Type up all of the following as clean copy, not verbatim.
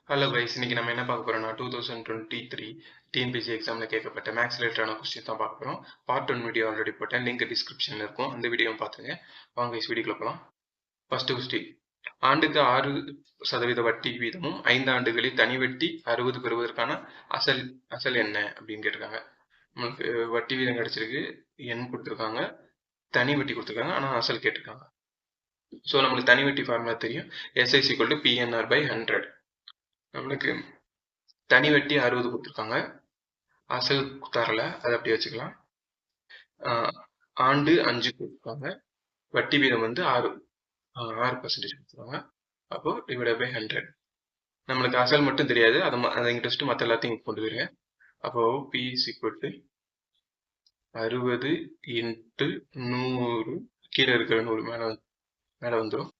Hello guys, இன்னைக்கு நம்ம என்ன பார்க்க போறோம்னா 2023 டிஎன்பிஎஸ்சி எக்ஸாம்ல கேட்கப்பட்ட மேக்ஸ் ரிலேட்டடான கொஸ்டின் தான் பார்க்க போறோம். பார்ட் 1 வீடியோ ஆல்ரெடி போட்டேன், லிங்க் டிஸ்கிரிப்ஷன்ல இருக்கும். அந்த வீடியோவும் பார்த்துங்க. வாங்க கைஸ், வீடியோக்குள்ள போகலாம். ஃபர்ஸ்ட் கொஸ்டின், ஆண்டுக்கு 6% வட்டி வீதமும் 5 ஆண்டுகளில் தனி வட்டி 60 பெறுவதற்கான அசல் என்ன அப்படின்னு கேட்டிருக்காங்க. நம்மளுக்கு வட்டி வீதம் கிடைச்சிருக்கு, எண் கொடுத்துருக்காங்க, தனி வட்டி கொடுத்துருக்காங்க, ஆனால் அசல் கேட்டிருக்காங்க. ஸோ நம்மளுக்கு தனி வட்டி ஃபார்முலா தெரியும், SI = PNR/100. நம்மளுக்கு தனி வட்டி 60 கொடுத்துருக்காங்க, அசல் தரல, அதை அப்படி வச்சுக்கலாம். ஆண்டு 5 கொடுத்துருக்காங்க, வட்டி வீதம் வந்து 6% கொடுத்துருக்காங்க. அப்போ டிவைடட் பை 100. நம்மளுக்கு அசல் மட்டும் தெரியாது, அதை இன்ட்ரெஸ்ட் மற்ற எல்லாத்தையும் கொண்டு வருங்க. அப்போ P = 60 × 100, கீழே இருக்கிற 100 மேலே வந்துடும்.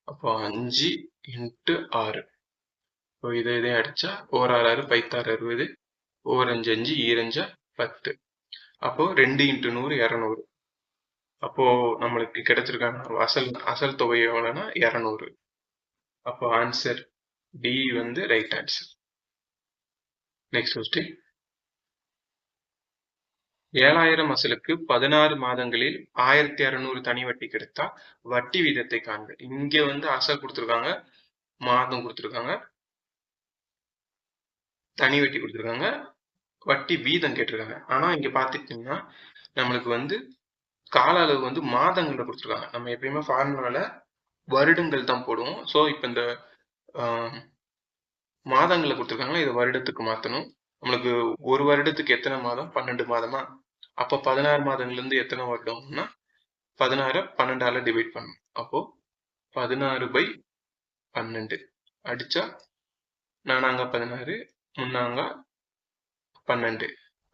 அப்போ 5 × 6. இப்போ இதையும் அடிச்சா 1 6 6 5 6 60, 1 5 5 2 5 10. அப்போ 2 × 100 200. அப்போ நம்மளுக்கு கிடைச்சிருக்காங்க அசல் தொகை எவ்வளோனா 200. அப்போ ஆன்சர் டி வந்து ரைட் ஆன்சர். நெக்ஸ்ட் கொஸ்டின், 7000 அசலுக்கு 16 மாதங்களில் 1600 தனி வட்டி கிடைத்தா வட்டி வீதத்தை காண்க. இங்க வந்து அசல் கொடுத்துருக்காங்க, மாதம் கொடுத்துருக்காங்க, தனி வட்டி கொடுத்துருக்காங்க, வட்டி வீதம் கேட்டிருக்காங்க. ஆனா இங்க பாத்துக்கிட்டீங்கன்னா நம்மளுக்கு வந்து கால அளவு வந்து மாதங்கள்ல கொடுத்துருக்காங்க. நம்ம எப்பயுமே ஃபார்முலால வருடங்கள் தான் போடுவோம். ஸோ இப்போ இந்த மாதங்களை கொடுத்துருக்காங்க, இதை வருடத்துக்கு மாற்றணும். நம்மளுக்கு ஒரு வருடத்துக்கு எத்தனை மாதம்? 12 மாதமா? அப்போ 16 மாதங்கள்லேருந்து எத்தனை வருடம்னா 16 12ஆல டிவைட் பண்ணணும். அப்போ 16/12 அடிச்சா 4 16 3 12.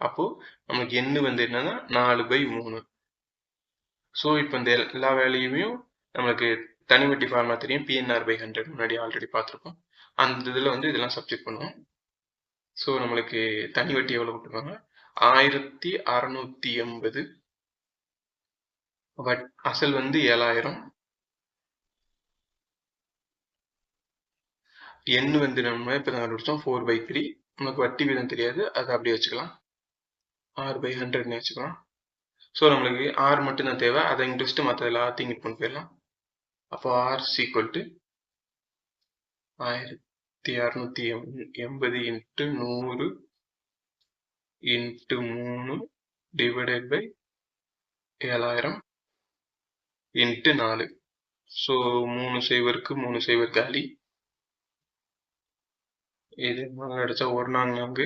அப்போ நமக்கு எண்ணு வந்து என்னன்னா 4/3. ஸோ இப்போ இந்த எல்லா வேலையுமே நம்மளுக்கு தனி வட்டி ஃபார்முலா தெரியும், PNR/100 முன்னாடி ஆல்ரெடி பார்த்துருக்கோம். அந்த இதில் வந்து இதெல்லாம் சப்ஜெக்ட் பண்ணுவோம். ஸோ நம்மளுக்கு தனி வட்டி எவ்வளோ கொடுத்துருக்காங்க? 1680. அசல் வந்து 7000. எண் வந்து நம்ம இப்போ தான் கண்டுபிடிச்சோம் 4/3. நமக்கு வட்டி வீதம் தெரியாது, அதை அப்படியே வச்சுக்கலாம், 6/100 வச்சுக்கலாம். ஸோ நம்மளுக்கு 6 மட்டும்தான் தேவை, அதை இன்ட்ரெஸ்ட் மற்ற எல்லாத்தையும் இங்கே கொண்டு போயிடலாம். அப்போ R = 1680 × 100 × 3 டிவைடட் பை 7000 × 4. ஸோ 3 0க்கு 3 0 காலி. இது அடிச்சா 1 4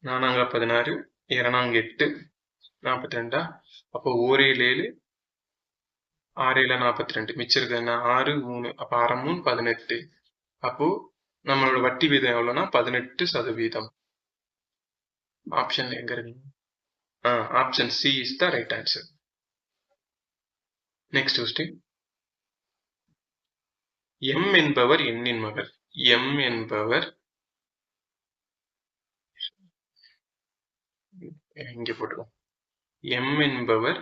4 16 2 8 42. அப்போ 1 7 6 7 42, மிச்சம் இருக்கு என்ன 6 3. அப்போ 6 3 18. அப்போ நம்மளோட வட்டி வீதம் எவ்வளோனா 18%. ஆப்ஷன் எங்க இருக்கு? Option C is the right answer. Next question, M என்பவர் எண்ணின் மகள். M என்பவர் இங்கே போட்டுருவோம். M என்பவர்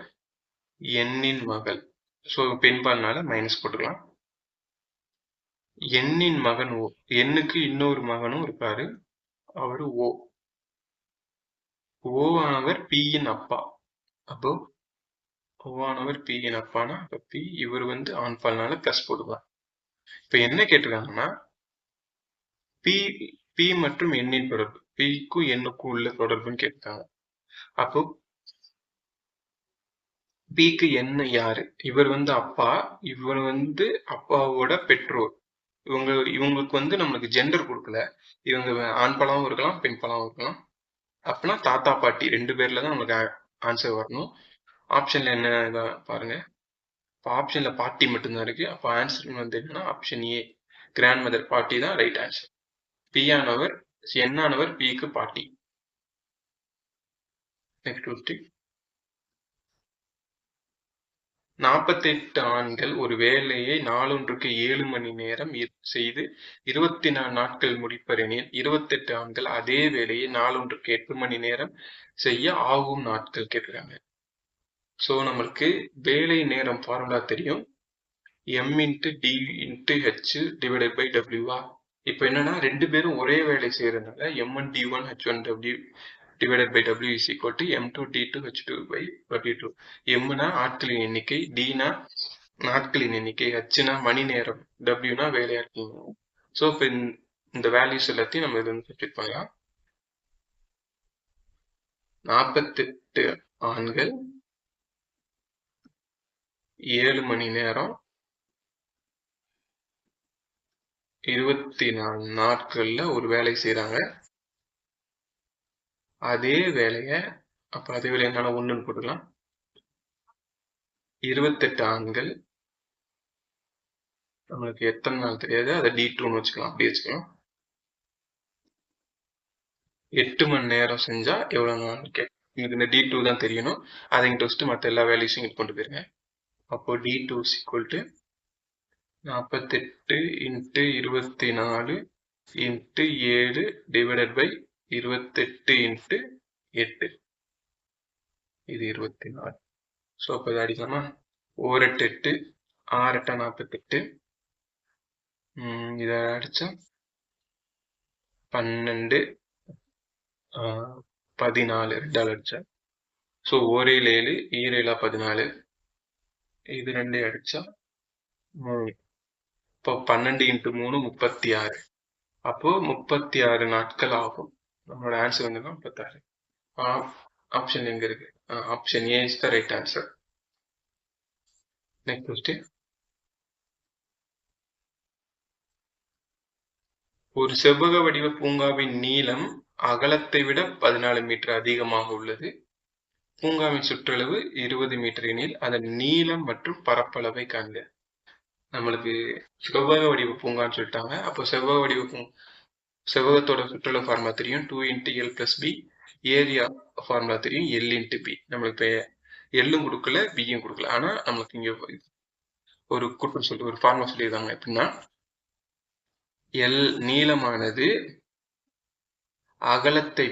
எண்ணின் மகள். ஸோ பெண்பால்னால மைனஸ் போட்டுக்கலாம். எண்ணின் மகன் ஓ. எண்ணுக்கு இன்னொரு மகனும் இருக்காரு, அவரு ஓ. ஓவானவர் P-யின் அப்பா. அப்போ ஓவானவர் P-யின் அப்பானா P, இவர் வந்து ஆண்பால்னால பிளஸ் போட்டுக்கலாம். இப்போ என்ன கேட்டிருக்காங்கன்னா P மற்றும் எண்ணின் தொடர்பு, P-க்கும் எண்ணுக்கும் உள்ள தொடர்புன்னு கேட்டிருக்காங்க. அப்போ P-க்கு என்ன யாரு? இவர் வந்து அப்பா, இவர் வந்து அப்பாவோட பெற்றோர். இவங்களுக்கு வந்து நம்மளுக்கு ஜெண்டர் கொடுக்கல, இவங்க ஆண்பாலாவும் இருக்கலாம் பெண்பாலாவும் இருக்கலாம். அப்படின்னா தாத்தா பாட்டி 2 பேர்ல தான் நமக்கு ஆன்சர் வரணும். ஆப்ஷன்ல என்ன பாருங்க, இப்போ ஆப்ஷன்ல பாட்டி மட்டும்தான் இருக்கு. அப்போ ஆன்சர் வந்து என்னன்னா ஆப்ஷன் ஏ, கிராண்ட் மதர், பாட்டி தான் ரைட் ஆன்சர். P-ஆனவர் எண்ணானவர் P-க்கு பாட்டி. நெக்ஸ்ட் கொஸ்டின், 48 ஆண்கள் ஒரு வேலையை நாளொன்றுக்கு 7 மணி நேரம் செய்து 24 நாட்கள் முடிப்பரெனில் 28 ஆண்கள் அதே வேலையை நாளொன்றுக்கு 8 மணி நேரம் செய்ய ஆகும் நாட்கள் கேட்கிறாங்க. ஸோ நம்மளுக்கு வேலை நேரம் ஃபார்முலா தெரியும், M × D × H divided by W. இப்போ என்னன்னா 2 பேரும் ஒரே வேலை செய்யறதுனால m1 d1 h1 w divided by w is equal to m2 d2 h2 by w2. mனா ஆட்களின் எண்ணிக்கை, dனா நாட்களின் எண்ணிக்கை, hனா மணி நேரம், wனா வேலையாட்கள். ஸோ இப்போ இந்த வேல்யூஸ் எல்லாத்தையும் நம்ம இது வந்து சப்ஸ்டிட் பண்ணலாம். 48 ஆண்கள் 7 மணி நேரம் 24 நாட்கள்ல ஒரு வேலை செய்யறாங்க. அதே வேலையை அப்ப அதே வேலை என்னால 1ன்னு போட்டுக்கலாம். 28 ஆண்கள் நம்மளுக்கு எத்தனை நாள் தெரியாது, அதை d2ன்னு வச்சுக்கலாம். அப்படி வச்சுக்கலாம். 8 மணி நேரம் செஞ்சா எவ்வளவு நாள் இருக்கு? எனக்கு இந்த d2 தான் தெரியணும். அதை இங்கிட்ட வச்சுட்டு மற்ற எல்லா வேல்யூஸும் இங்கிட்டு கொண்டு போயிருங்க. அப்போ d2 is equal to 48 into 24 into 7 divided by 28 into 8. இது 24. ஸோ அப்போ இதை அடிக்கலாமா? 1 8 8 6 8 48. இதை அடிச்சா 12 14 2 அடிச்சா. ஸோ 1 7 7 14. இது 2 அடிச்சா 3. இப்போ 12 into 3 36. அப்போ 36 நாட்கள் ஆகும். நம்மளோட ஆன்சர் வந்து 36. ஆப்ஷன் எங்க இருக்கு? Option A is the right answer. Next question. ஒரு செவ்வக வடிவ பூங்காவின் நீளம் அகலத்தை விட 14 மீட்டர் அதிகமாக உள்ளது. பூங்காவின் சுற்றளவு 20 மீட்டர் எனில் அதன் நீளம் மற்றும் பரப்பளவை காண்க. நம்மளுக்கு செவ்வக வடிவ பூங்கான்னு சொல்லிட்டாங்க. அப்போ செவ்வகத்தோட சுற்றளவு ஃபார்முலா தெரியும், 2 into l plus b. Area formula தெரியும், l into b. நம்மளுக்கு எல்லும் கொடுக்கல, பியும் கொடுக்கல. ஆனா நம்மளுக்கு இங்க ஒரு கூட்டம் சொல்லி ஒரு ஃபார்முலா சொல்லியிருக்காங்க. எப்படின்னா எல் நீளமானது அகலத்தை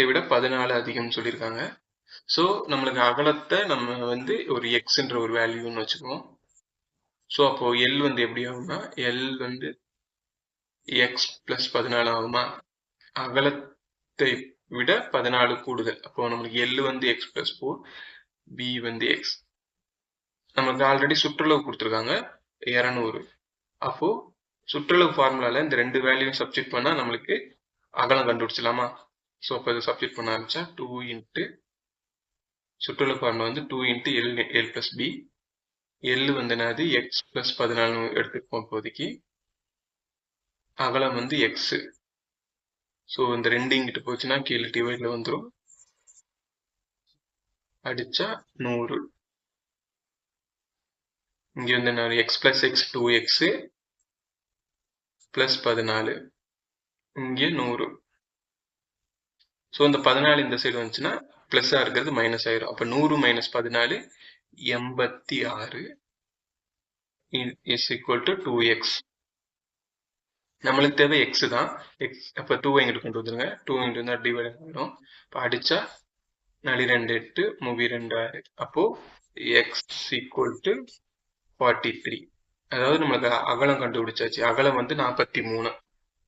விட 14 அதிகம் சொல்லியிருக்காங்க. ஸோ நம்மளுக்கு அகலத்தை நம்ம வந்து ஒரு எக்ஸ்ன்ற ஒரு வேல்யூன்னு வச்சுக்குவோம். ஸோ அப்போ எல் வந்து எப்படி ஆகும்னா எல் வந்து எக்ஸ் பிளஸ் 14 ஆகுமா? அகலத்தை விட 14 கூடுதல். அப்போ நம்மளுக்கு எல் வந்து எக்ஸ் பிளஸ் 4, பி வந்து எக்ஸ். நமக்கு ஆல்ரெடி சுற்றளவு கொடுத்துருக்காங்க 200. அப்போ சுற்றளவு ஃபார்முலால இந்த 2 வேல்யூ சப்ஸ்டிட் பண்ணா நம்மளுக்கு அகலம் கண்டுபிடிச்சலாமா? ஸோ அப்போ இதை சப்ஸ்டிட் பண்ண ஆரம்பிச்சா 2 into சுற்றளவு ஃபார்முலா வந்து 2 into L plus B. L வந்து என்னது எக்ஸ் பிளஸ் 14 எடுத்துப்போம் இப்போதைக்கு. அகலம் வந்து எக்ஸ். ஸோ இந்த 2 இங்கிட்டு போச்சுன்னா கீழே டிவைட்ல வந்துடும். அடிச்சா 100. இங்க வந்து என்ன X plus X 2x plus 14. இங்க 100. ஸோ இந்த 14 இந்த சைடு வந்துச்சுன்னா பிளஸ்ஸா இருக்கிறது மைனஸ் ஆயிரும். அப்ப 100 minus 14 86 is equal to 2x. நம்மளுக்கு தேவை எக்ஸ் தான். எக்ஸ் அப்ப 2 இங்கிட்டு கொண்டு வந்துருங்க. 2 இங்கிட்டு வந்தா டிவைட் ஆயிடும். இப்போ அடிச்சா 4 2 8 32 6. அப்போ எக்ஸ் ஈக்குவல் டு 43. அதாவது நம்மளுக்கு அகலம் கண்டுபிடிச்சாச்சு. அகலம் வந்து 43.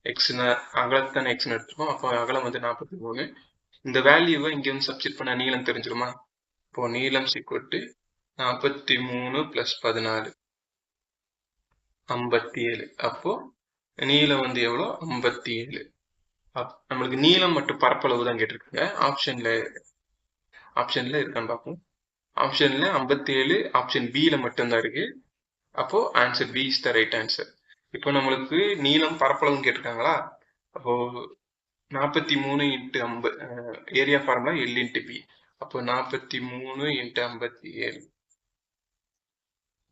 எக்ஸ்னா அகலத்தான எக்ஸ்னு எடுத்துக்கோம். அப்போ அகலம் வந்து 43. இந்த வேல்யூவை இங்க வந்து சப்ஸ்டிட் பண்ண நீளம் தெரிஞ்சிருமா? இப்போ நீளம் ஈக்குவல் டு 43 பிளஸ் 14 57. அப்போ நீளம் வந்து எவ்வளோ? 57. நம்மளுக்கு நீளம் மற்றும் பரப்பளவு தான் கேட்டிருக்காங்க. ஆப்ஷன்ல இருக்கான்னு பார்ப்போம். ஆப்ஷன்ல 57 ஆப்ஷன் பில மட்டும்தான் இருக்கு. அப்போ answer B is the right answer. இப்போ நம்மளுக்கு நீளம் பரப்பளவும் கேட்டிருக்காங்களா? அப்போ 43 into 50 area formula L into B. அப்போ 43 into 57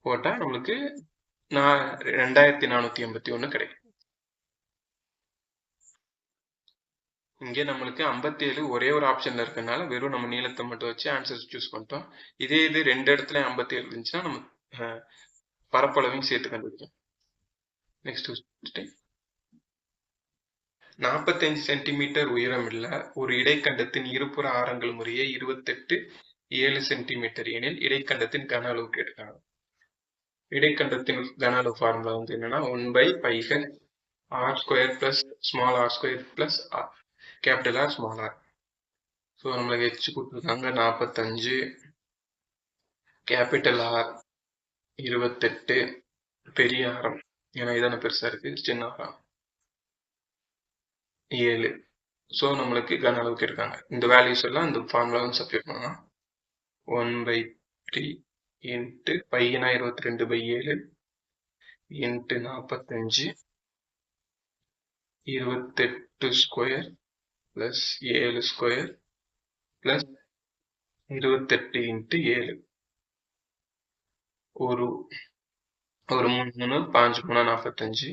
போட்டா நம்மளுக்கு 2481 கிடைக்கும். இங்கே நம்மளுக்கு 57 ஒரே ஒரு ஆப்ஷன்ல இருக்கனால வெறும் நம்ம நீளத்தை மட்டும் வச்சு ஆன்சர் சூஸ் பண்ணிட்டோம். இதே இது 2 இடத்துல 57 இருந்துச்சுன்னா நம்ம பரப்பளவையும் சேர்த்து கண்டுபிடிக்கும். நெக்ஸ்ட் 45 சென்டிமீட்டர் உயரமுள்ள ஒரு இடைக்கண்டத்தின் இருபுற ஆரங்கள் முறையே 28 7 சென்டிமீட்டர் எனில் இடைக்கண்டத்தின் கன அளவு கேட்கிறாங்க. இடைக்கண்டத்தின் கன அளவு ஃபார்முலா வந்து என்னன்னா 1/πh r² plus small r² plus capital R small r. So நம்மளுக்கு h கொடுத்துருக்காங்க 45, கேபிட்டல் ஆர் 28, பெரிய ஆரம் ஏன்னா இதான பெருசா இருக்கு, சின்ன ஆரம் 7. ஸோ நம்மளுக்கு கன அளவுக்கு இருக்காங்க. இந்த வேல்யூஸ் எல்லாம் இந்த ஃபார்முலா வந்து சப்ஸ்டிட்யூட் பண்ணலாம். 1/3 இன்ட்டு பையனா 22/7 into 45 28 square plus 7 square plus 28 into 7 ஒரு 3 5 3 45.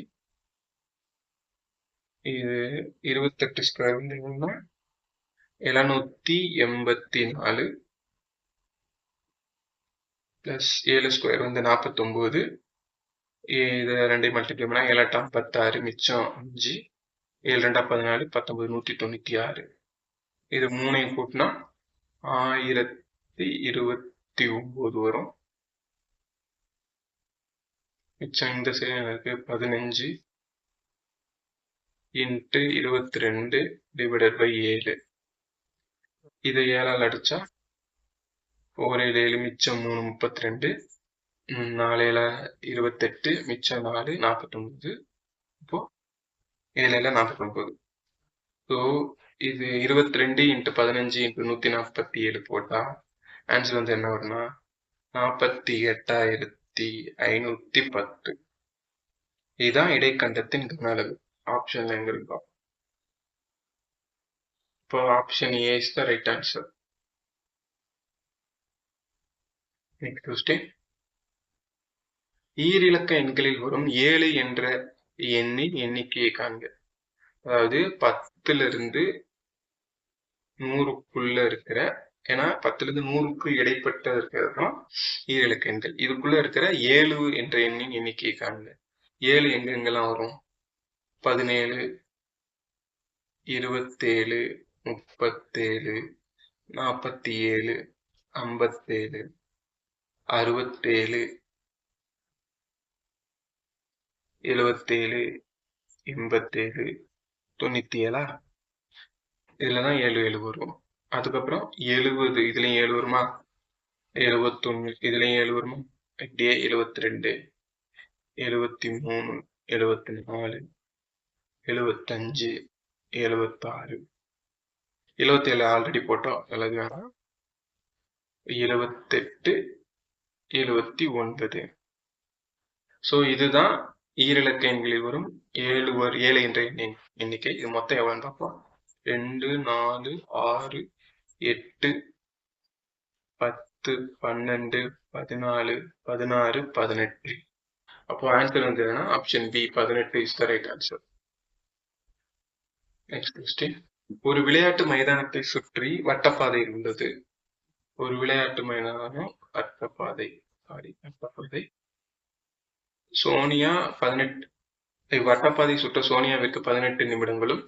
இது 28 ஸ்கொயர் வந்து என்னன்னா 784 பிளஸ் 7 ஸ்கொயர் வந்து 49. இது ரெண்டையும் மல்டிப்ளை பண்ணா 7 8 56 மிச்சம் 5, 7 2 14 19 196. இது மூணையும் கூட்டினா 1029 வரும். மிச்சம் இந்த சைடு எனக்கு 15 இன்ட்டு 22 டிவைடட் பை 7. இதை 7ஆல் அடிச்சா 4 7 7 மிச்சம் 3 32, 4 7 28 மிச்சம் 4 49. இப்போ இதுல எல்லாம் 49. ஸோ இது 22 இன்ட்டு 15 இன்ட்டு 147 போட்டா ஆன்சர் வந்து என்ன வரும்னா 48,510. இதுதான் இடைக்கண்டத்தின் கன அளவு. ஆப்ஷன் எங்க இருக்கா? இப்போ option A is the right answer. Next question. ஈரிலக்க எண்களில் வரும் 7 என்ற எண்ணின் எண்ணிக்கையை காண்க. அதாவது 10ல இருந்து 100க்குள்ள இருக்கிற, ஏன்னா 10ல இருந்து 100க்கு இடைப்பட்ட இருக்கிறது தான் ஈரிலக்க எண்கள். இதுக்குள்ள இருக்கிற 7 என்ற எண்ணின் எண்ணிக்கையை காண்க. 7 எங்கெங்கெல்லாம் வரும்? 17, 27, 37, 47, 57, 67, 77, 87, 97. இதுலதான் 7 வரும். அதுக்கப்புறம் 70, இதுலயும் 7 வருமா? 71, இதுலயும் 7 வருமா? இப்படியே 72, 73, 74, 75, 76, 77 ஆல்ரெடி போட்டோம், அல்லது வேணாம். 78, 79. ஸோ இதுதான் ஈரிலக்க எண்களில் வரும் 7 என்ற எண்ணிக்கை. இது மொத்தம் எவ்வளோன்னு பார்ப்போம். 2 4 6 8 10 12 14 16 18. அப்போ ஆன்சர் வந்து என்னன்னா option B 18 is the right answer. Next question. ஒரு விளையாட்டு மைதானத்தை சுற்றி வட்டப்பாதை உள்ளது. ஒரு விளையாட்டு மைதானம் வட்டப்பாதை. சோனியா 18 வட்டப்பாதை சுற்ற சோனியாவிற்கு 18 நிமிடங்களும்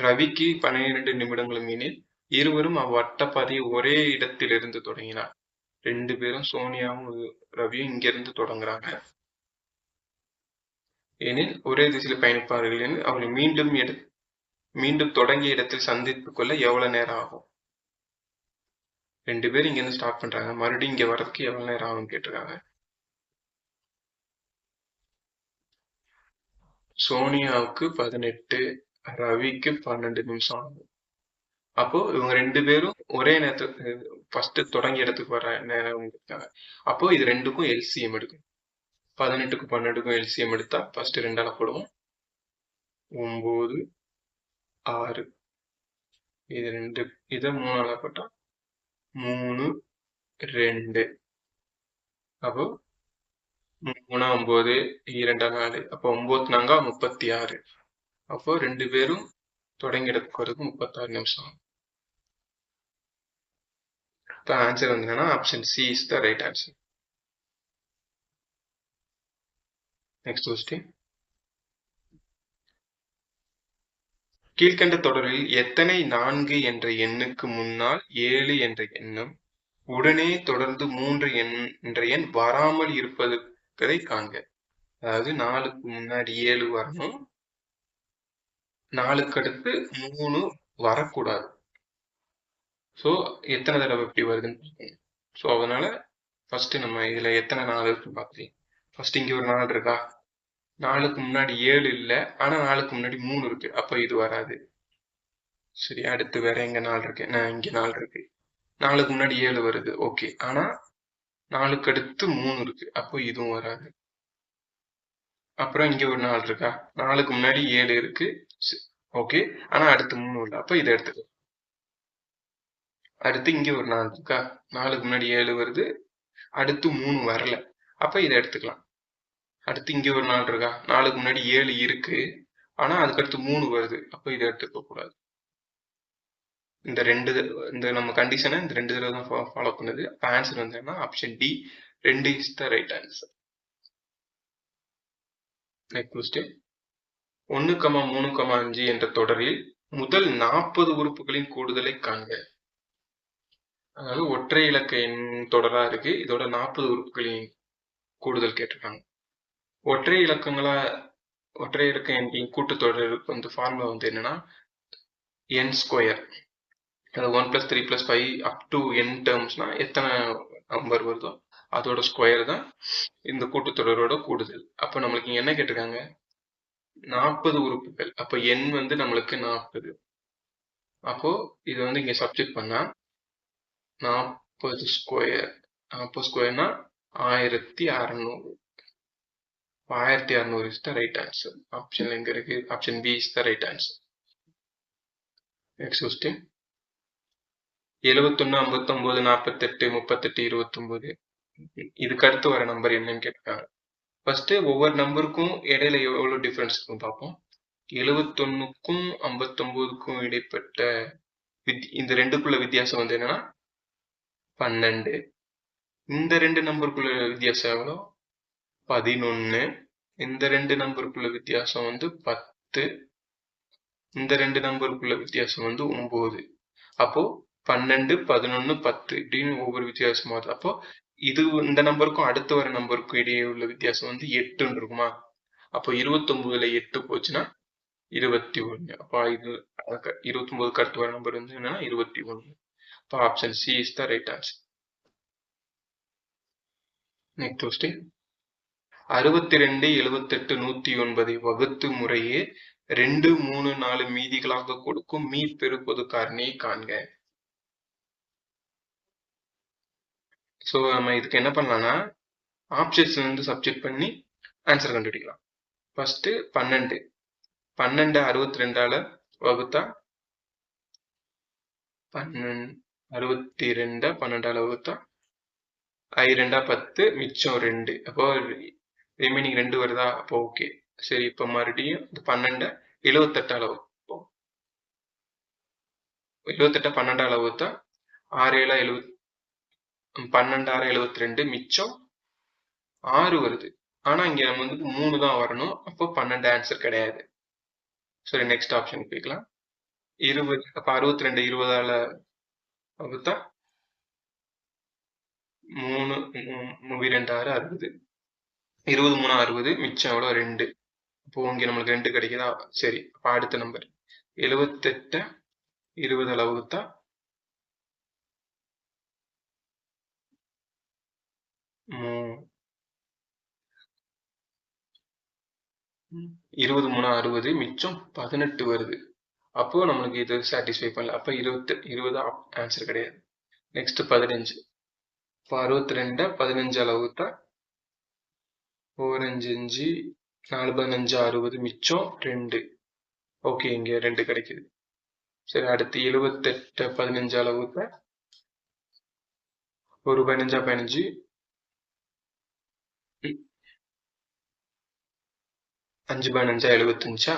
ரவிக்கு 12 நிமிடங்களும் எனில் இருவரும் அவ்வட்டப்பாதையை ஒரே இடத்திலிருந்து தொடங்கினார். 2 பேரும் சோனியாவும் ரவியும் இங்கிருந்து தொடங்குறாங்க எனில் ஒரே திசையில் பயணிப்பார்கள் எனில் அவர்கள் மீண்டும் தொடங்கிய இடத்தில் சந்தித்துக் கொள்ள எவ்வளவு நேரம் ஆகும்? 2 பேரும் இங்க இருந்து ஸ்டார்ட் பண்றாங்க, மறுபடியும் இங்க வர்றதுக்கு எவ்வளவு நேரம் ஆகும் கேட்டிருக்காங்க. சோனியாவுக்கு 18, ரவிக்கு 12 நிமிஷம் ஆகும். அப்போ இவங்க 2 பேரும் ஒரே நேரத்துக்கு ஃபர்ஸ்ட் தொடங்கிய இடத்துக்கு வர நேரம் இருக்காங்க. அப்போ இது ரெண்டுக்கும் எல்சிஎம் எடுக்கும். 18க்கும் 12க்கும் எல்சிஎம் எடுத்தா ஃபர்ஸ்ட் 2ஆல போடுவோம். 9 6. இது 2, இதை 3ஆல போட்டா 3 2. அப்போ 3 9 2 4. அப்போ 9 4 36. அப்போ 2 பேரும் தொடங்கி இடத்துக்கு வரதுக்கு 36 நிமிஷம். இப்போ ஆன்சர் வந்து என்னன்னா option C is the right answer. Next question. கீழ்கண்ட தொடரில் எத்தனை 4 என்ற எண்ணுக்கு முன்னால் 7 என்ற எண்ணும் உடனே தொடர்ந்து 3 என்ற எண் வராமல் இருப்பது இருப்பதை காண்க. அதாவது 4க்கு முன்னாடி 7 வரணும், 4க்கு அடுத்து 3 வரக்கூடாது. ஸோ எத்தனை தடவை இப்படி வருதுன்னு பார்க்கணும். ஸோ அதனால ஃபர்ஸ்ட் நம்ம இதுல எத்தனை 4 இருக்குன்னு பார்க்கலாம். ஃபர்ஸ்ட் இங்க ஒரு 4 இருக்கா, 4க்கு முன்னாடி 7 இல்லை, ஆனா 4க்கு முன்னாடி 3 இருக்கு, அப்ப இது வராது. சரி, அடுத்து வேற எங்க 4 இருக்கு, இங்க 4 இருக்கு, 4க்கு முன்னாடி 7 வருது, ஓகே, ஆனா 4க்கு அடுத்து 3 இருக்கு, அப்போ இதுவும் வராது. அப்புறம் இங்க ஒரு 4 இருக்கா, 4க்கு முன்னாடி 7 இருக்கு, ஓகே, ஆனா அடுத்து 3 இல்லை, அப்ப இதை எடுத்துக்கோ. அடுத்து இங்க ஒரு 4 இருக்கா, 4க்கு முன்னாடி 7 வருது, அடுத்து 3 வரல, அப்ப இதை எடுத்துக்கலாம். அடுத்து இங்க ஒரு 4 இருக்கா, 4க்கு முன்னாடி 7 இருக்கு, ஆனா அதுக்கு அடுத்து 3 வருது, அப்ப இதை எடுத்துக்க கூடாது. இந்த நம்ம கண்டிஷனை இந்த 2 தடவை தான் ஃபாலோ பண்ணுது. அப்ப ஆன்சர் வந்து என்ன, option D 2 is the right answer. Next question, 1,3,5 என்ற தொடரில் முதல் 40 உறுப்புகளின் கூடுதலை காண்க. அதாவது ஒற்றை இலக்க எண் தொடரா இருக்கு, இதோட 40 உறுப்புகளின் கூடுதல் கேட்டிருக்காங்க. ஒற்றை இலக்க எண்களின் கூட்டுத்தொடருக்கு வந்து ஃபார்முலா வந்து என்னன்னா n ஸ்கொயர். அதாவது 1 + 3 + 5 அப் டு n டேர்ம்ஸ்னா எத்தனை நம்பர் வருதோ அதோட ஸ்கொயர் தான் இந்த கூட்டுத்தொடரோட கூடுதல். அப்ப நம்மளுக்கு இங்க என்ன கேட்டிருக்காங்க, 40 உறுப்புகள். அப்ப n வந்து நம்மளுக்கு 40. அப்போ இது வந்து இங்க சப்ஸ்டிட் பண்ணா 40 ஸ்கொயர், 40 ஸ்கொயர்னா 1600. 1600 is the right answer. Option எங்க இருக்கு, option B is the right answer. Next question, 71, 59, 48, 38, 29 இதுக்கு அடுத்து வர நம்பர் என்னன்னு கேட்டிருக்காங்க. ஃபர்ஸ்ட் ஒவ்வொரு நம்பருக்கும் இடையில எவ்வளவு டிஃபரன்ஸ் இருக்கும் பார்ப்போம். 71க்கும் 59க்கும் இடைப்பட்ட இந்த ரெண்டுக்குள்ள வித்தியாசம் வந்து என்னன்னா 12. இந்த ரெண்டு நம்பருக்குள்ள வித்தியாசம் எவ்வளோ, 11. இந்த ரெண்டு நம்பருக்குள்ள வித்தியாசம் வந்து 10. இந்த ரெண்டு நம்பருக்குள்ள வித்தியாசம் வந்து 9. அப்போ 12, 11, 10 இப்படின்னு ஒவ்வொரு வித்தியாசமா வருது. அப்போ இது இந்த நம்பருக்கும் அடுத்து வர நம்பருக்கும் இடையே உள்ள வித்தியாசம் வந்து 8 இருக்குமா. அப்போ 29ல 8 போச்சுன்னா 21. அப்போ இது 29க்கு அடுத்து வர நம்பர் வந்து என்னன்னா 21. அப்போ option C is the right answer. Next question, 62, 78, 109 வகுத்து முறையே 2, 3, 4 மீதிகளாக கொடுக்கும் மீ பெருப்பது காரணியை காண்க. ஸோ நம்ம இதுக்கு என்ன பண்ணலாம்னா ஆப்ஷன்ஸ் வந்து சப்ஸ்டிட் பண்ணி ஆன்சர் கண்டுபிடிக்கலாம். ஃபர்ஸ்ட் 12, 12 62ஆல வகுத்தா 62 12ஆல வகுத்தா I2 10 மிச்சம் 2. அப்போ ரிமைனிங் 2 வருதா, அப்போ ஓகே. சரி, இப்போ மறுபடியும் 12 78ஆல வகுப்போம். 78 12ஆல வகுத்தா 6 7 12 6 72 மிச்சம் 6 வருது. ஆனா இங்க நம்ம வந்து 3 தான் வரணும், அப்போ 12 ஆன்சர் கிடையாது. சரி, நெக்ஸ்ட் ஆப்ஷன் போய்க்கலாம். 20, அப்ப 62 20ஆல வகுத்தா 3 2 6 60. 20 3 60 மிச்சம் எவ்வளோ 2. அப்போ இங்க நம்மளுக்கு 2 கிடைக்குதா. சரி, அப்ப அடுத்த நம்பர் 78 20ஆல வகுத்தா 20 3 60 மிச்சம் 18 வருது. அப்போ நம்மளுக்கு இது சாட்டிஸ்ஃபை பண்ணல, அப்ப 20 ஆன்சர் கிடையாது. நெக்ஸ்ட் 15, இப்போ 62 15ஆல வகுத்தா 4 5 5 4 15 60 மிச்சம் 2. ஓகே, இங்க 2 கிடைக்குது. சரி, அடுத்து 78 15ஆல வகுத்தா 1 15 15 5 15 75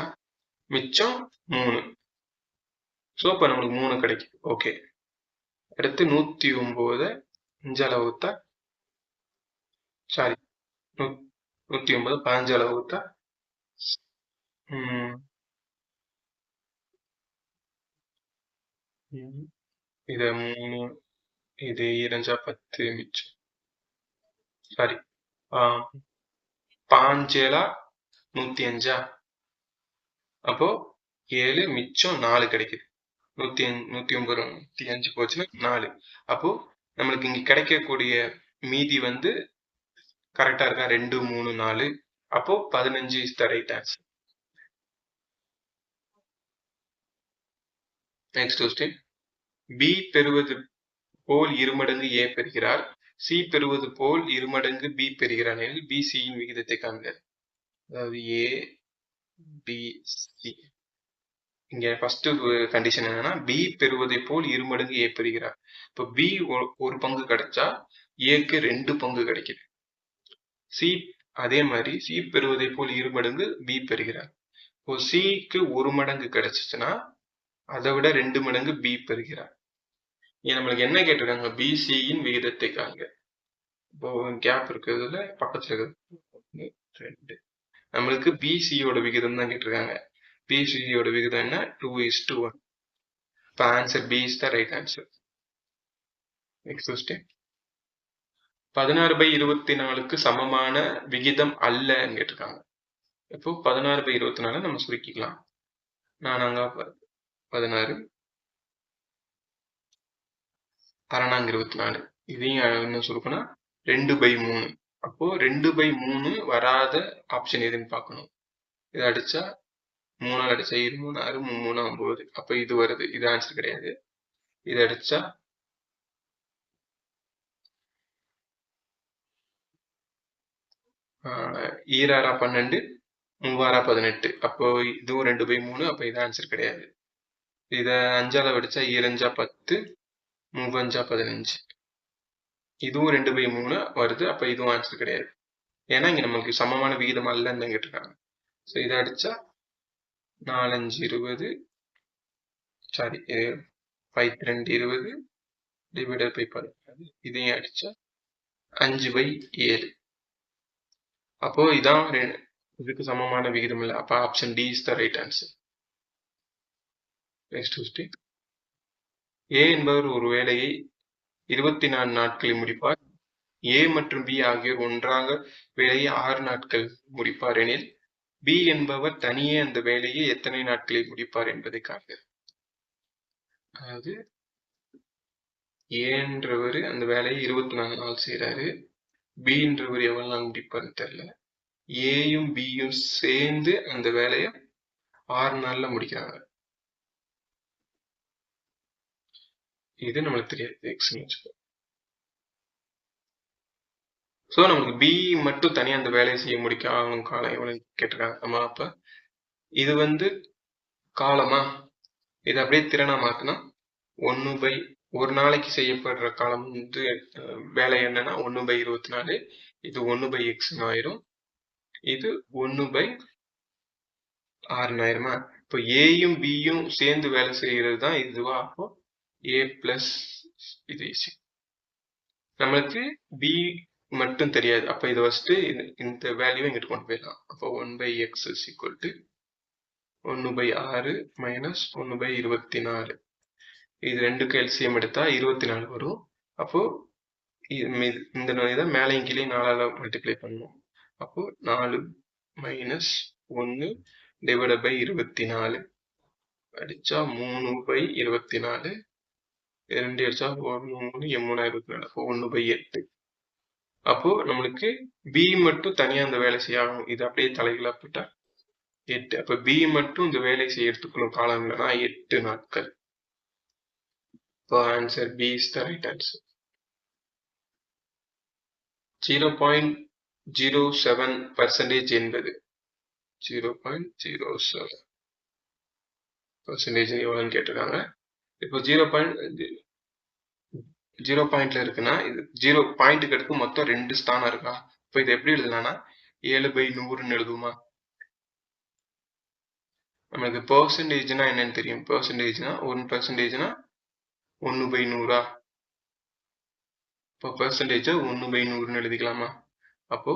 மிச்சம் 3. ஸோ இப்போ நம்மளுக்கு 3 கிடைக்குது. ஓகே, அடுத்து 109 5ஆல வகுத்தா, சாரி 109 15ஆல வகுத்தா இது 3, இது 2 10 மிச்சம், சாரி 5 105 அப்போ 7 மிச்சம் 4 கிடைக்குது. 109 105 போச்சுன்னா 4. அப்போ நம்மளுக்கு இங்க கிடைக்கக்கூடிய மீதி வந்து கரெக்டா இருக்கா? 2 3 4. அப்போ 15 is the right answer. Next question. B பெறுவது போல் இருமடங்கு ஏ பெறுகிறார், சி பெறுவது போல் இருமடங்கு பி பெறுகிறார் எனில் பி சியின் விகிதத்தை காண்க. அதாவது ஏ பி சி. இங்க ஃபர்ஸ்ட் கண்டிஷன் என்னன்னா பி பெறுவதை போல் இருமடங்கு ஏ பெறுகிறார். இப்போ பி ஒரு பங்கு கிடைச்சா ஏக்கு 2 பங்கு கிடைக்குது. சி அதே மாதிரி சி பெறுவதை போல் இருமடங்கு பி பெறுகிறார். இப்போ சிக்கு 1 மடங்கு கிடைச்சிச்சுன்னா அதை விட 2 மடங்கு பி பெறுகிறார். நம்மளுக்கு என்ன கேட்டிருக்காங்க? பிசியின் விகிதத்தை காண்க. இப்போ கேப் இருக்கிறதுல பக்கத்துல இருக்கிறது 2. நம்மளுக்கு பிசியோட விகிதம் தான் கேட்டிருக்காங்க. பிசியோட விகிதம் என்ன? 2:1. இப்போ answer B is the right answer. Next question. 16/24க்கு சமமான விகிதம் அல்லன்னு கேட்டிருக்காங்க. இப்போ 16/24 நம்ம சுருக்கிக்கலாம். 16 24. இதையும் என்ன சுருக்கனா 2/3. அப்போ 2/3 வராத ஆப்ஷன் எதுன்னு பார்க்கணும். இதை அடிச்சா 3 அடிச்சா 2 3 6 3 9. அப்ப இது வருது. இது ஆன்சர் கிடையாது. இதை அடிச்சா 2 12 3 18. அப்போ இதுவும் 2/3. அப்ப இது ஆன்சர் கிடையாது. இதை 5ஆல அடிச்சா 2 10 3 15. இதுவும் 2/3 வருது. அப்ப இதுவும் ஆன்சர் கிடையாது. ஏன்னா இங்க நம்மளுக்கு சமமான விகிதம் அல்லன்னு கேட்டிருக்காங்க. ஸோ இதை அடிச்சா 4 5 20. Sorry 5 2 20 divided by 14. இதையும் அடிச்சா 5/7. அப்போ இதான் இதுக்கு சமமான விகிதம் இல்லை. அப்ப option D is the right answer. Next question. A என்பவர் ஒரு வேலையை 24 நாட்களில் முடிப்பார். ஏ மற்றும் பி ஆகியோர் ஒன்றாக வேலையை 6 நாட்கள் முடிப்பார் எனில் பி என்பவர் தனியே அந்த வேலையை எத்தனை நாட்களில் முடிப்பார் என்பதை காண்க. அதாவது ஏன்றவர் அந்த வேலையை 24 நாள் செய்யறாரு. பின்றவர் எவ்வளவு நாள் முடிப்பாருன்னு தெரியல. ஏயும் பியும் சேர்ந்து அந்த வேலையை 6 நாள்ல முடிக்கிறாங்க. இது நம்மளுக்கு தெரியாது. எக்ஸ்னு வச்சுக்கோ. ஸோ நமக்கு பி மட்டும் தனியாக அந்த வேலையை செய்ய முடிக்க ஆகணும். காலம் எவ்வளவு கேட்டிருக்காங்க. நம்ம அப்ப இது வந்து காலமா, இதை அப்படியே திறனா மாத்தினா 1 ஒரு நாளைக்கு செய்யப்படுற காலம் வந்து வேலை என்னன்னா 1/24. இது 1/x ஆயிரும். இது 1/6 ஆயிருமா? இப்போ ஏயும் பியும் சேர்ந்து வேலை செய்யறது தான் இதுவா? அப்போ ஏ பிளஸ் இது நம்மளுக்கு பி மட்டும் தெரியாது. அப்ப இதை வச்சுட்டு இந்த வேல்யூ இங்கிட்டு கொண்டு போயிடலாம். அப்போ 1/x is equal to 1/6 minus 1/24. இது ரெண்டுக்கு எல்சிஎம் எடுத்தா 24 வரும். அப்போ இந்த இதை மேலையும் கீழே 4ஆல மல்டிப்ளை பண்ணும். அப்போ 4 மைனஸ் 1 டிவைட் பை 24 அடிச்சா 3/24. 2 அடிச்சா 3 24. அப்போ 1/8. அப்போ நம்மளுக்கு பி மட்டும் தனியா அந்த வேலை செய்யணும். இது அப்படியே தலைகளா போட்டா 8. அப்ப பி மட்டும் இந்த வேலை செய்ய எடுத்துக்கணும் காலம் இல்லைன்னா 8 நாட்கள். இப்போ answer B is the right answer. 0.07% என்பது 0.07% எவ்வளவுன்னு கேட்டிருக்காங்க. இப்போ 0 பாயிண்ட்ல இருக்குன்னா இது 0 பாயிண்ட்டுக்கு அடுத்து மொத்தம் 2 ஸ்தானம் இருக்கா? இப்போ இது எப்படி எழுதலாம்னா 7/100ன்னு எழுதுமா? நமக்கு பெர்சன்டேஜ்னா என்னன்னு தெரியும். பெர்சன்டேஜ்னா 1%னா 1/100. இப்போ பெர்சன்டேஜ் 1/100ன்னு எழுதிக்கலாமா? அப்போ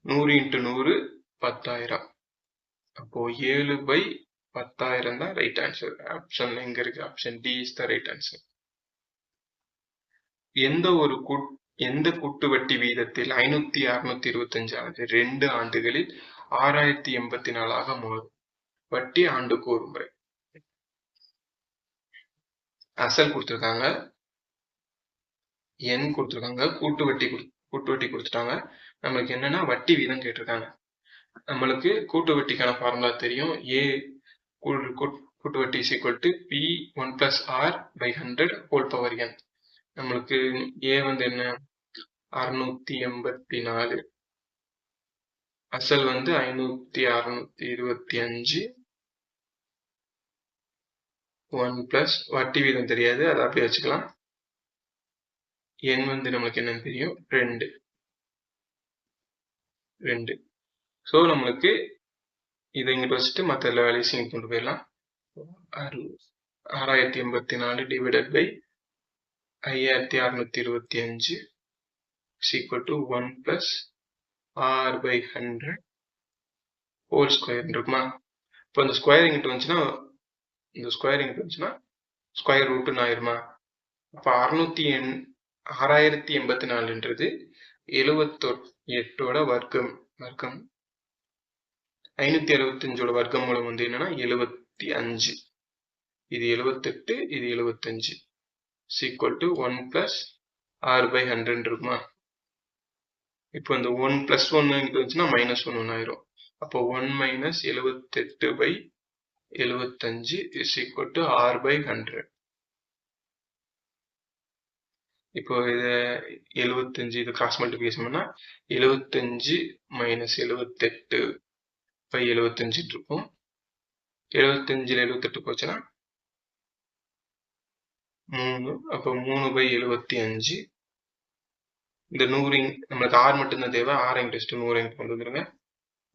100 × 100 10,000. அப்போ 7/10,000 தான் ரைட் ஆன்சர். ஆப்ஷன் எங்க இருக்கு? Option D is the right answer. எந்த ஒரு எந்த கூட்டு வட்டி வீதத்தில் 5625 ஆனது 2 ஆண்டுகளில் 6084 மாறும்? வட்டி ஆண்டுக்கு ஒரு முறை. அசல் கொடுத்திருக்காங்க, எண் கொடுத்திருக்காங்க, கூட்டு வட்டி கொடுத்துட்டாங்க. நம்மளுக்கு என்னன்னா வட்டி வீதம் கேட்டிருக்காங்க. நம்மளுக்கு கூட்டு வட்டிக்கான ஃபார்முலா தெரியும். கூட்டு வட்டி is equal to P1 plus R by 100 whole power n. நம்மளுக்கு A வந்து என்ன 684, அசல் வந்து 5625, 1 plus வட்டி வீதம் தெரியாது, அதை அப்படியே வச்சுக்கலாம். n வந்து நம்மளுக்கு என்னன்னு தெரியும் 2. ஸோ நம்மளுக்கு இதை இங்கிட்டு வச்சுட்டு மற்ற எல்லா வேல்யூஸையும் கொண்டு போயிடலாம். 6084 divided by 5625 is equal to 1 plus R by 100 whole square இருக்குமா? இப்போ இந்த ஸ்கொயர் இங்கிட்டு வந்துச்சுன்னா ஸ்கொயர் ரூட்னு ஆயிருமா? அப்போ 6084ன்றது 78ஓட வர்க்கம் 565ஓட வர்க்கமூலம் வந்து என்னன்னா 75. இது 78, இது 75 is equal to 1 plus R by 100 இருக்குமா? இப்போ இந்த 1 plus 1 இங்கிட்டு வந்துச்சுன்னா -1 ஆயிரும். அப்போ 1 minus 78 by 75 is equal to R by 100. இப்போ இதை 75 இது கிராஸ் மல்டிபிகேஷன் பண்ணா 75 minus 78 by 75 இருக்கும். 75ல 78 போச்சுன்னா 3. அப்போ 3 by 75. இந்த 100 நம்மளுக்கு R மட்டும்தான் தேவை. R இங்கிட்டு 100 இங்கிட்டு கொண்டு வந்துருங்க.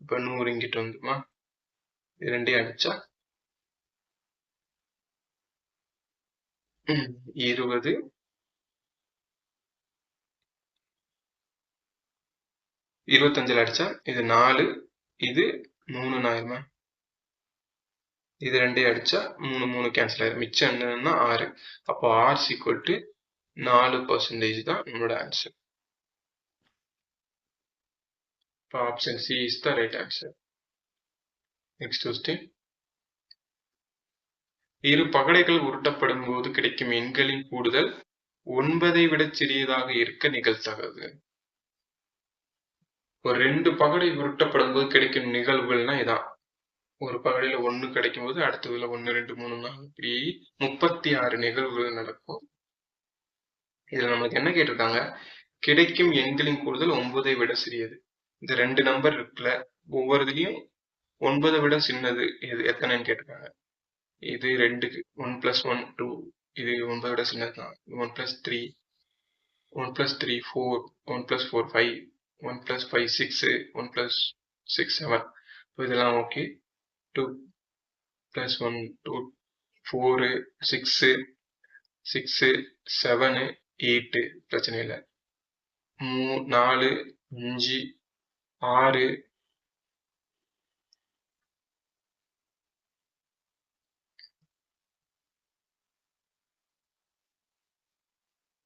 இப்போ 100 இங்கிட்டு வந்துமா? இது ரெண்டையும் அடிச்சா 20. 25ல அடிச்சா இது 4, இது 3 ஆயிருமா? இது ரெண்டையும் அடிச்சா 3 கேன்சல் ஆயிரும். மிச்சம் என்னன்னா 6. அப்போ R is equal to 4% தான் நம்மளோட ஆன்சர். இப்போ option C is the right answer. Next question. இரு பகடைகள் உருட்டப்படும் போது கிடைக்கும் எண்களின் கூடுதல் 9ஐ விட சிறியதாக இருக்க நிகழ்தகவு. ஒரு 2 பகடை உருட்டப்படும் போது கிடைக்கும் நிகழ்வுகள்னா இதான். ஒரு பகடையில 1 கிடைக்கும் போது அடுத்ததுல 1, 2, 3, 4 இப்படி 36 நிகழ்வுகள் நடக்கும். இதுல நமக்கு என்ன கேட்டிருக்காங்க? கிடைக்கும் எண்களின் கூடுதல் 9ஐ விட சிறியது. இந்த 2 நம்பர் இருக்குல்ல, ஒவ்வொரு இதுலயும் 9ஐ விட சின்னது இது எத்தனைன்னு கேட்டிருக்காங்க. இது 2க்கு 1 plus 1 2, இது 9ஐ விட சின்னதுதான். 1 plus 3 4, 1 plus 4 5, 1 plus 5 6, 1 plus 6 7. இதெல்லாம் ஓகே. 2 plus 1 2, 4 6 6 7 8 பிரச்சனை இல்லை. 4 5 6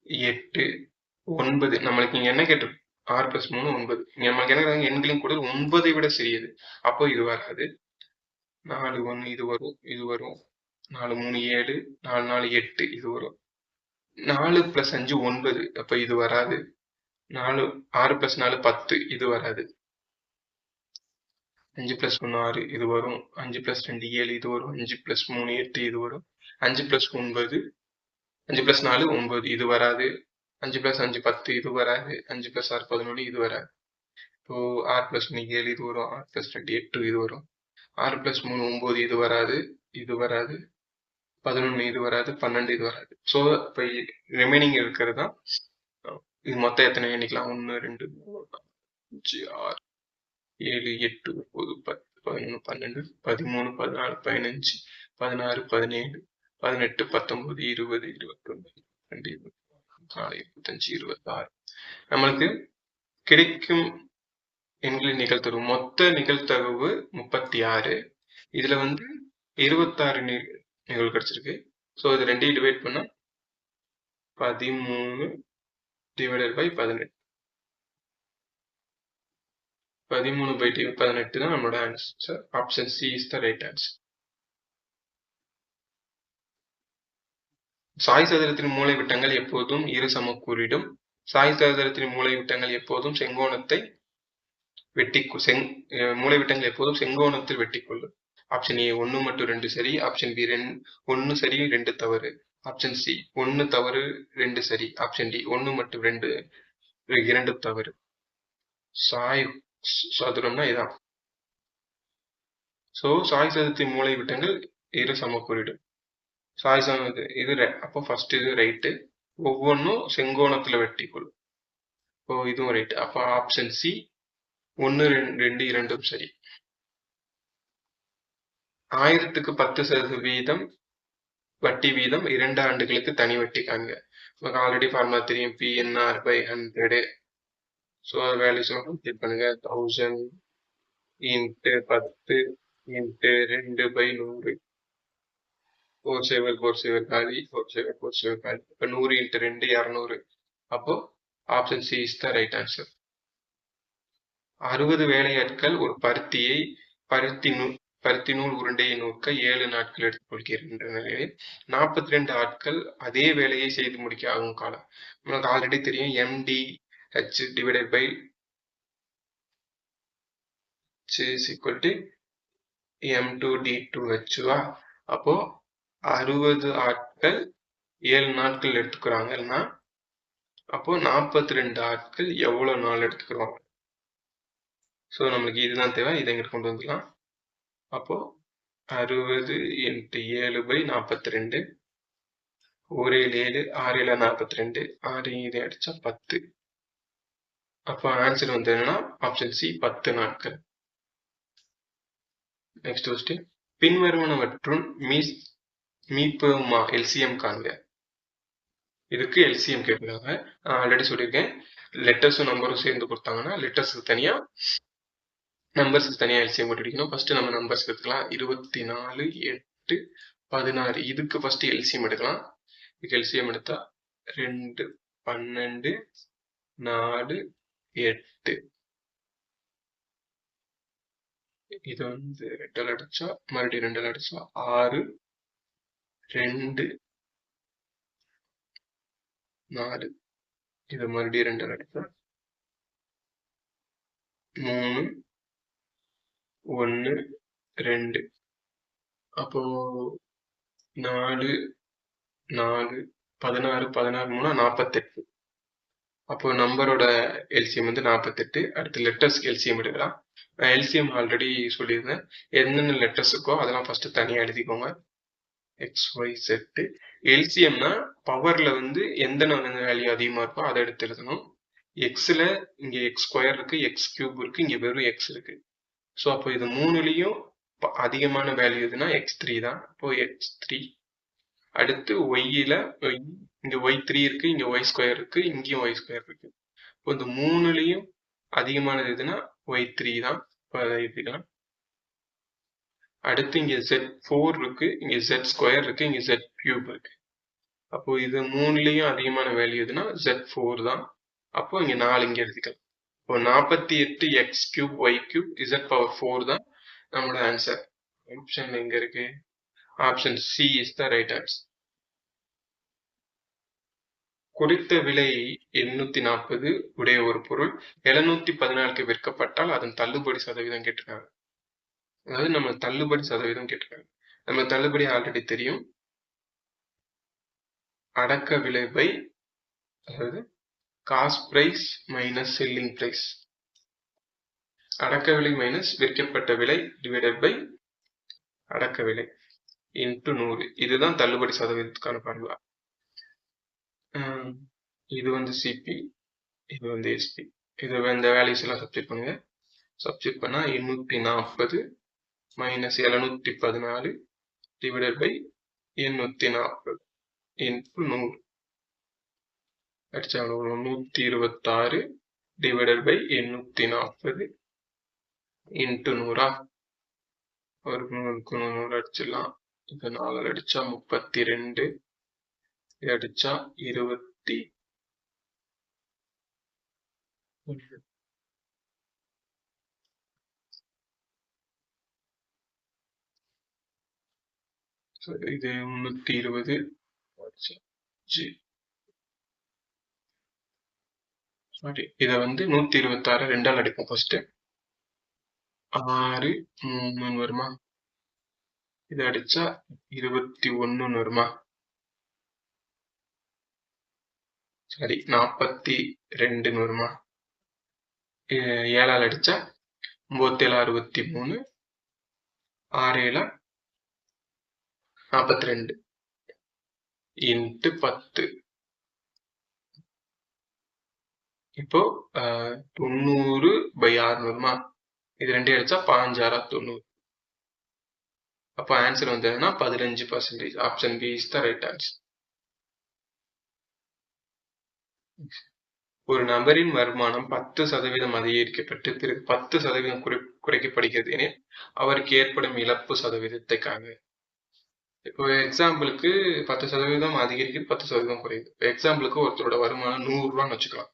8 9. நம்மளுக்கு இங்க என்ன கேட்டிருக்கு? 6 plus 3 9. நமக்கு என்ன எண்களின் கூடுதல் 9ஐ விட சிறியது. அப்போ இது வராது. 4 1 இது வரும், இது வரும். 4 3 7, 4 4 8 இது வரும். 4 plus 5 9, அப்ப இது வராது. 6 plus 4 10, இது வராது. 5 plus 1 6, இது வரும். 5 plus 2 7, இது வரும். 5 plus 3 8, இது வரும். 5 plus 9, 5 plus 4 9, இது வராது. 5 plus 5 10, இது வராது. 5 plus 6 11, இது வராது. இப்போ 6 plus 1 7, இது வரும். 6 plus 2 8, இது வரும். 6 plus 3 9, இது வராது. இது வராது. 11 இது வராது. 12 இது வராது. ஸோ இப்போ ரிமைனிங் இருக்கிறது தான் இது மொத்தம் எத்தனை எண்ணிக்கலாம்? 1 2 3 5 6 7 8 9 10 11 12 13 14 15 16 17 18 19 20 21 22 24 25 26. நம்மளுக்கு கிடைக்கும் எண்களின் நிகழ்தகவு மொத்த நிகழ்தகவு 36. இதுல வந்து 26 நிகழ்வு கிடைச்சிருக்கு. ஸோ இது ரெண்டையும் டிவைட் பண்ணா 13 டிவைடட் பை 18. 13/18 தான் நம்மளோட answer. Option C is the right answer. Sai சதுரத்தின் மூலைவிட்டங்கள் எப்போதும் இரு சமக்கூறிடும். சாய் சதுரத்தின் மூலைவிட்டங்கள் எப்போதும் செங்கோணத்தை மூலைவிட்டங்கள் எப்போதும் செங்கோணத்தில் வெட்டிக்கொள்ளும். ஆப்ஷன் ஏ 1 மற்றும் 2 சரி. ஆப்ஷன் பி 1 சரி 2 தவறு. ஆப்ஷன் சி 1 தவறு 2 சரி. ஆப்ஷன் டி 1 மற்றும் 2 தவறு. சாய் சதுரம்னா இதான். சோ சாய் சதுரத்தின் மூலைவிட்டங்கள் இரு சமக்கூறிடும். சாய் சதுரம் இது அப்போ ஃபர்ஸ்ட் இது ரைட்டு. ஒவ்வொன்றும் செங்கோணத்துல வெட்டிக்கொள்ளும். இப்போ இதுவும் ரைட். அப்போ ஆப்ஷன் சி 1 2 2 சரி. 1000க்கு 10% வட்டி வீதம் 2 ஆண்டுகளுக்கு தனி வட்டி காண்க. நமக்கு ஆல்ரெடி ஃபார்முலா தெரியும், PNR/100. ஸோ அது வேல்யூஸ் செக் பண்ணுங்க. 1000 × 10 × 2/100. 4/4 காலி, 4/4 காலி. இப்போ 100 × 2 200. அப்போ option C is the right answer. 60 வேலையாட்கள் ஒரு பருத்தி நூல் உருண்டையை நூற்க 7 நாட்கள் எடுத்துக்கொள்கின்ற நிலையில் 42 ஆட்கள் அதே வேலையை செய்து முடிக்க ஆகும் காலம். நமக்கு ஆல்ரெடி தெரியும், MDH divided by H is equal to M2D2H. அப்போ 60 ஆட்கள் 7 நாட்கள் எடுத்துக்கிறாங்கன்னா அப்போ 42 ஆட்கள் எவ்வளவு நாள் எடுத்துக்கிறோம்? ஸோ நம்மளுக்கு இதுதான் தேவை. இதை இங்க கொண்டு வந்துடலாம். அப்போ 60 × 7/42. 1 7 6 7 42. 6 இதை அடிச்சா 10. அப்போ ஆன்சர் வந்து என்னன்னா ஆப்ஷன் சி 10 நாட்கள். Next question. பின்வருவனவற்றுள் மீப்பெருமா எல்சிஎம் காண்க. இதுக்கு எல்சிஎம் கேட்கிறாங்க. நான் ஆல்ரெடி சொல்லியிருக்கேன், லெட்டர்ஸும் நம்பரும் சேர்ந்து கொடுத்தாங்கன்னா லெட்டர்ஸுக்கு தனியா நம்பர்ஸ்க்கு தனியா எல்சிஎம் போட்டுக்கணும். ஃபர்ஸ்ட் நம்ம நம்பர்ஸ் எடுத்துக்கலாம். 24 8 16. இதுக்கு ஃபர்ஸ்ட் எல்சிஎம் எடுக்கலாம். இதுக்கு எல்சிஎம் எடுத்தா 2 12 4 8. இது வந்து 2 அடிச்சா மறுபடியும் 2 அடிச்சா 6 2 4. இது மறுபடியும் 2 அடிச்சா 3 1 2. அப்போ 4 4 16 16 3 48. அப்போ நம்பரோட எல்சிஎம் வந்து 48. அடுத்து லெட்டர்ஸ்க்கு எல்சிஎம் எடுக்கலாம். நான் எல்சிஎம் ஆல்ரெடி சொல்லியிருந்தேன். என்னென்ன லெட்டர்ஸ் இருக்கோ அதெல்லாம் ஃபர்ஸ்ட் தனியாக எழுதிக்கோங்க. XYZ. எல்சிஎம்னா பவர்ல வந்து எந்த வேல்யூ அதிகமா இருக்கோ அதை எடுத்து எழுதணும். எக்ஸ்ல இங்க X² இருக்கு, X³ இருக்கு, இங்க வெறும் X இருக்கு. ஸோ அப்போ இது மூணுலையும் அதிகமான வேல்யூ எதுனா X3 தான். அப்போ X3. அடுத்து ஒய்ல இங்க Y3 இருக்கு, இங்க Y² இருக்கு, இங்கேயும் Y² இருக்கு. இப்போ இந்த மூணுலையும் அதிகமானது எதுனா Y3 தான். இப்போ அதை எழுதிக்கலாம். அடுத்து இங்க Z4 இருக்கு, இங்க Z² இருக்கு, இங்க Z³ இருக்கு. அப்போ இது மூணுலையும் அதிகமான வேல்யூ எதுனா Z4 தான். அப்போ இங்க 4 இங்க எடுத்துக்கலாம். இப்போ 48 X³ Y³ Z⁴ தான் நம்மளோட ஆன்சர். ஆப்ஷன் எங்க இருக்கு? Option C is the right answer. குறித்த விலை 840 உடைய ஒரு பொருள் 714 விற்கப்பட்டால் அதன் தள்ளுபடி சதவீதம் கேட்டிருக்காங்க. அதாவது நம்ம தள்ளுபடி சதவீதம் கேட்டிருக்காங்க. நம்ம தள்ளுபடி ஆல்ரெடி தெரியும். அடக்க விலை பை, அதாவது cost price minus selling price. அடக்க விலை மைனஸ் விற்கப்பட்ட விலை டிவைடட் பை அடக்க விலை இன்டு 100. இதுதான் தள்ளுபடி சதவீதத்துக்கான ஃபார்முலா. இது வந்து சிபி, இது வந்து எஸ்பி. இது இந்த வேல்யூஸ் எல்லாம் சப்ஸ்டிட் பண்ணுங்க. சப்ஸ்டிட் பண்ணா 840 மைனஸ் 714 டிவைடட் பை 840 இன்டு 100. அடிச்சா 126 டிவைடட் பை 840 இன்டு 100. ஒரு 100 அடிச்சிடலாம். இது 4 அடிச்சா 32. இது அடிச்சா 20 இது 320 சாரி, இதை வந்து 126 ரெண்டால் அடிப்போம். ஃபர்ஸ்ட் 6 3 வருமா, இதை அடிச்சா 21 வருமா, சரி 42 வருமா, 7ஆல் அடிச்சா 9 7 63 6 7 42 இன்ட்டு 10. இப்போ 90/6 வருமா, இது ரெண்டையும் அடிச்சா 15 6 90. அப்போ ஆன்சர் வந்ததுன்னா 15%. Option B is the right answer. ஒரு நபரின் வருமானம் 10% அதிகரிக்கப்பட்டு பிறகு 10% குறைக்கப்படுகிறது எனில் அவருக்கு ஏற்படும் இழப்பு சதவீதத்தை காண்க. இப்போ எக்ஸாம்பிளுக்கு 10% அதிகரிக்குது, 10% குறையுது. இப்போ எக்ஸாம்பிளுக்கு ஒருத்தரோட வருமானம் 100 ரூபான்னு வச்சுக்கலாம்.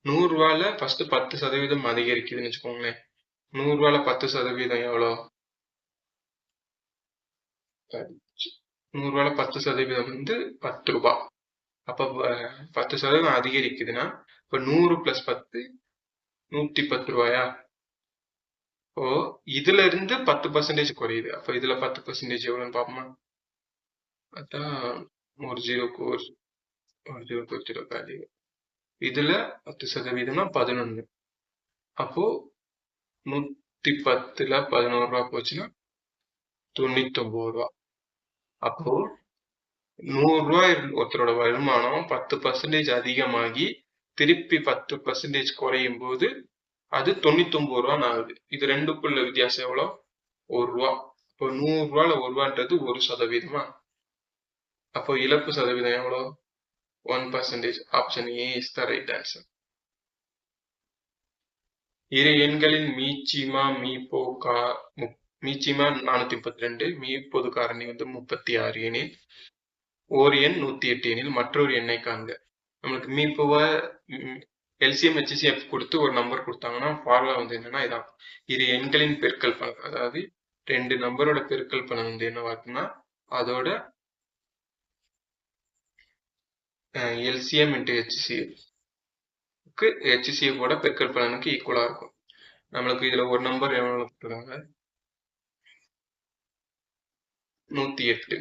100 ரூபாயில ஃபர்ஸ்ட் 10% அதிகரிக்குதுன்னு வச்சுக்கோங்களேன். 100 ரூபாயில 10% எவ்வளோ? 100 ரூபாயில 10% வந்து 10 ரூபாய். அப்ப 10% அதிகரிக்குதுன்னா இப்ப 100 + 10 110 ரூபாயா? இப்போ இதுல இருந்து 10% குறையுது. அப்ப இதுல 10% எவ்வளவுன்னு பாப்போமா? அதான் ஒரு 0 காலி. இதுல 10%னா 11. அப்போ 110ல 11 ரூபாய் போச்சுன்னா 99 ரூபாய். அப்போ 100 ரூபாய் ஒருத்தரோட வருமானம் 10% அதிகமாகி திருப்பி 10% குறையும் போது அது 99 ரூபான்னு ஆகுது. இது ரெண்டுக்குள்ள வித்தியாசம் எவ்வளோ? 1 ரூபா. இப்போ 100 ரூபாயில 1 ரூபான்றது 1%. அப்போ இழப்பு சதவீதம் எவ்வளோ? 1%. Option A is the right answer. இரு எண்களின் மீச்சிமா மீச்சிமா 432, மீப்பொது காரணி வந்து 36 எனில் ஒரு எண் 108 எனில் மற்றொரு எண்ணை காண்க. நம்மளுக்கு மீப்போவை எல்சிஎம் ஹெச்சிஎஃப் கொடுத்து ஒரு நம்பர் கொடுத்தாங்கன்னா ஃபார்முலா வந்து என்னன்னா இதான், இரு எண்களின் பெருக்கல் பலன். அதாவது 2 நம்பரோட பெருக்கல் பலன் வந்து என்னவா இருக்குன்னா அதோட எல்சிஎம் இன்ட்டு ஹெச்சிஎஃப்க்கு ஹெச்சிஎஃப் ஓட பெருக்கல் பலனுக்கு ஈக்குவலா இருக்கும். நம்மளுக்கு இதுல ஒரு நம்பர் எவ்வளவு கொடுத்துருக்காங்க? 108.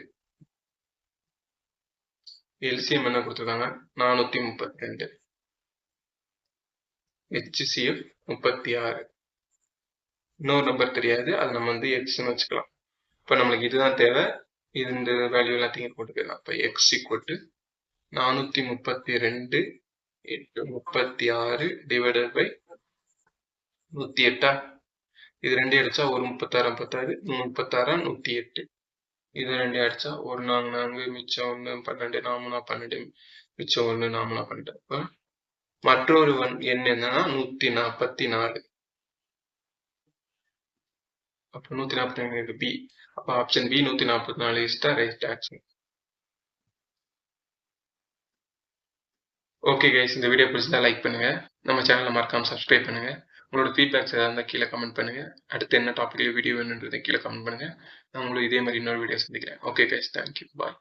எல்சிஎம் என்ன கொடுத்துருக்காங்க? 432. HCF 36. இன்னொரு நம்பர் தெரியாது, அது நம்ம வந்து எக்ஸ்ன்னு வச்சுக்கலாம். இப்போ நம்மளுக்கு இதுதான் தேவை. இது இந்த வேல்யூ எல்லாத்தையும் போட்டுக்கலாம். இப்போ எக்ஸ் ஈக்குவல் 432 × 36 டிவைடட் பை 108. இது ரெண்டு அடிச்சா ஒரு 36 36 36 108. இது ரெண்டு அடிச்சா ஒரு 4 4 மிச்சம் 1 12 4 12 மிச்சம் 1 4 12. அப்போ மற்றொரு எண் என்னன்னா 144. அப்போ 144 பி. அப்போ option B 144 is the right answer. Okay guys, இந்த வீடியோ பிடிச்சதா லைக் பண்ணுங்க, நம்ம சேனலை மறக்காம சப்ஸ்கிரைப் பண்ணுங்க. உங்களோட ஃபீட்பேக்ஸ் ஏதாவது இருந்தால் கீழே கமெண்ட் பண்ணுங்க. அடுத்து என்ன டாபிக்ல வீடியோ வேணுன்றதை கீழே கமெண்ட் பண்ணுங்க. நான் உங்களுக்கு இதே மாதிரி இன்னொரு வீடியோ சந்திக்கிறேன். ஓகே கைஸ், தேங்க்யூ, பாய்.